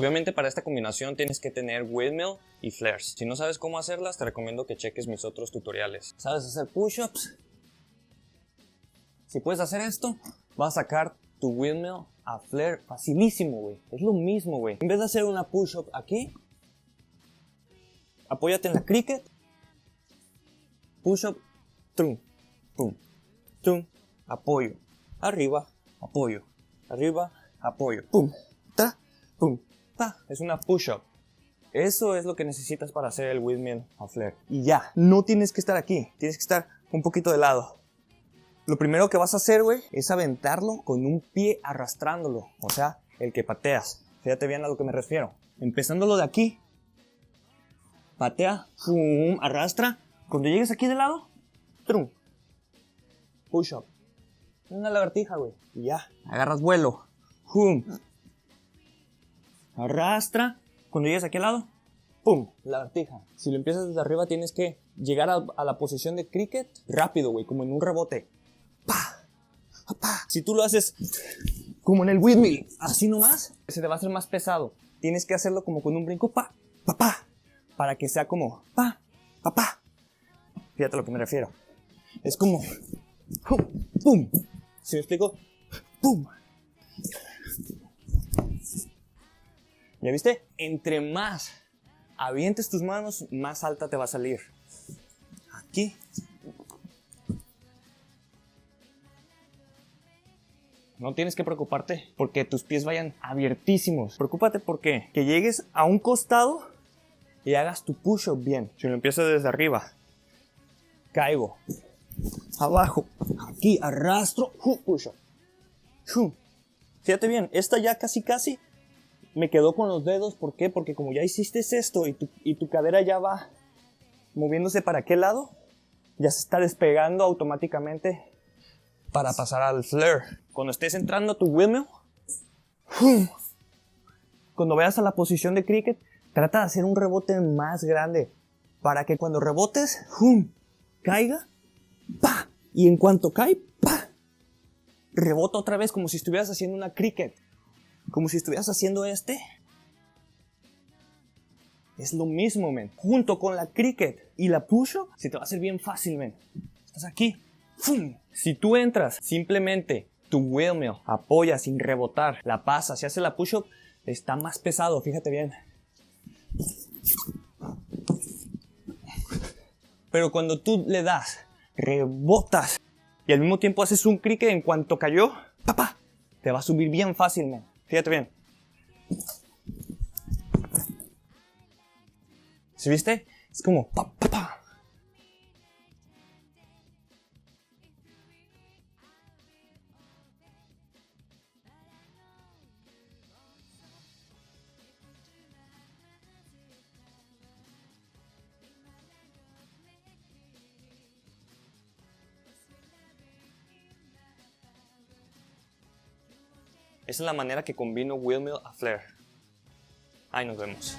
Obviamente para esta combinación tienes que tener windmill y flares. Si no sabes cómo hacerlas, te recomiendo que cheques mis otros tutoriales. ¿Sabes hacer push-ups? Si puedes hacer esto, vas a sacar tu windmill a flare facilísimo, güey. Es lo mismo, güey. En vez de hacer una push-up aquí, apóyate en la cricket. Push-up, tum, pum, tum, apoyo. Arriba, apoyo. Arriba, apoyo. Pum, ta, pum, ta. Es una push-up. Eso es lo que necesitas para hacer el windmill a flare. Y ya, no tienes que estar aquí. Tienes que estar un poquito de lado. Lo primero que vas a hacer, güey, es aventarlo con un pie arrastrándolo. O sea, el que pateas. Fíjate bien a lo que me refiero. Empezándolo de aquí. Patea, pum, arrastra. Cuando llegues aquí de lado, trum. Push up. Una lagartija, güey. Y ya, agarras vuelo. Pum. Arrastra. Cuando llegues aquí al lado, pum, lagartija. Si lo empiezas desde arriba, tienes que llegar a la posición de cricket rápido, güey, como en un rebote. ¡Pa! ¡Pa! Si tú lo haces como en el windmill, así nomás, se te va a hacer más pesado. Tienes que hacerlo como con un brinco, pa, pa, pa, para que sea como pa, pa, pa. Fíjate a lo que me refiero. Es como pum. ¿Sí me explico? Pum. ¿Ya viste? Entre más avientes tus manos, más alta te va a salir. Aquí. No tienes que preocuparte porque tus pies vayan abiertísimos. Preocúpate porque que llegues a un costado y hagas tu push-up bien. Si lo empiezas desde arriba, caigo. Abajo, aquí, arrastro, push-up. Fíjate bien, esta ya casi me quedó con los dedos. ¿Por qué? Porque como ya hiciste esto y tu cadera ya va moviéndose para aquel lado, ya se está despegando automáticamente para pasar al flare. Cuando estés entrando a tu windmill, cuando vayas a la posición de cricket, trata de hacer un rebote más grande para que cuando rebotes, caiga, pa, y en cuanto cae, pa, rebota otra vez como si estuvieras haciendo una cricket, como si estuvieras haciendo este. Es lo mismo, men. Junto con la cricket y la push-up, se te va a hacer bien fácil, men. Estás aquí. ¡Fum! Si tú entras, simplemente tu windmill, apoya sin rebotar, la pasas, si haces la push-up, está más pesado, fíjate bien. Pero cuando tú le das, rebotas y al mismo tiempo haces un cricket, en cuanto cayó, ¡papá! Te va a subir bien fácil, man. Fíjate bien. ¿Sí viste? Es como pa, pa, pa. Esa es la manera que combino windmill a flare. Ahí nos vemos.